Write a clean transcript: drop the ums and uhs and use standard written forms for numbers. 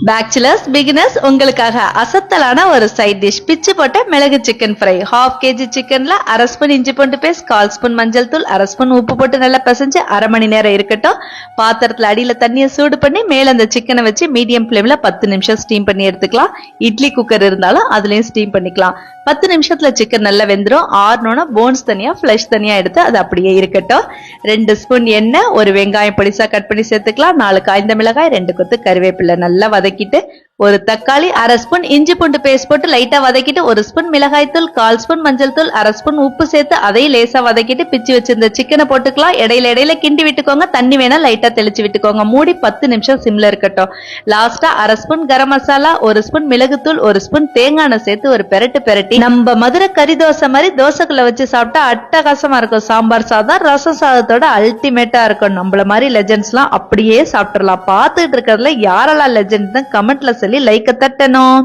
Bachelors beginners உங்களுக்காக அசத்தலான ஒரு சைட் டிஷ் பிச்சு போட்ட மிளகு சிக்கன் ஃப்ரை. 1/2 kg சிக்கன்ல 1/2 ஸ்பூன் இஞ்சி பூண்டு பேஸ்ட், 1/4 ஸ்பூன் மஞ்சள் தூள், 1/2 ஸ்பூன் உப்பு போட்டு நல்லா பிசைஞ்சு 1/2 மணி நேரம் இருக்கட்டும். பாத்திரத்துல அடியில தண்ணியை சூடு பண்ணி மேல அந்த சிக்கனை வச்சு மீடியம் ஃபிளேம்ல 10 நிமிஷம் ஸ்டீம் பண்ணி எடுத்துக்கலாம். இட்லி குக்கர் இருந்தாலும் அதுலயும் ஸ்டீம் பண்ணிக்கலாம். 10 நிமிஷத்துல சிக்கன் நல்லா வெந்துடும். ஆறுனோன்னா போன்ஸ் தனியா ஃபிளஷ் தனியா எடுத்து அது அப்படியே இருக்கட்டும். 2 ஸ்பூன் எண்ணெய், ஒரு வெங்காயம் பொடிசா கட் பண்ணி சேர்த்துக்கலாம். 4 காய்ந்த மிளகாய், 2 கொத்து கருவேப்பிலை நல்லா வதக்கிட்டு, ஒரு தக்காளி, 1/2 ஸ்பூன் இஞ்சி பூண்டு பேஸ்ட் போட்டு லைட்டா வதக்கிட்டு, 1 ஸ்பூன் மிளகாய் தூள், 1/4 ஸ்பூன் மஞ்சள் தூள், 1/2 ஸ்பூன் உப்பு சேர்த்து அதையும் லேசா வதக்கிட்டு பிச்சு வச்சிருந்த சிக்கனை போட்டுக்கலாம். இடையில கிண்டி விட்டுக்கோங்க. தண்ணி வேணா லைட்டா தெளிச்சு விட்டுக்கோங்க. மூடி 10 நிமிஷம் சிம்ல இருக்கட்டும். லாஸ்டா 1/2 ஸ்பூன் கரம் மசாலா, 1 ஸ்பூன் மிளகுத்தூள், 1 ஸ்பூன் தேங்காய் எண்ணெய் சேர்த்து ஒரு பெரட்டி நம்ம மதுரை கறி தோசை மாதிரி தோசைக்குள்ள வச்சு சாப்பிட்டா அட்டகாசமா இருக்கும். சாம்பார் சாதம் ரசம் சாதத்தோட அல்டிமேட்டா இருக்கும். நம்மள மாதிரி லெஜெண்ட்ஸ் எல்லாம் அப்படியே சாப்பிட்டுறலாம். பார்த்துட்டு இருக்கிறதுல யாரெல்லாம் லெஜெண்ட் தான் கமெண்ட்ல சொல்லி லைக்க தட்டணும்.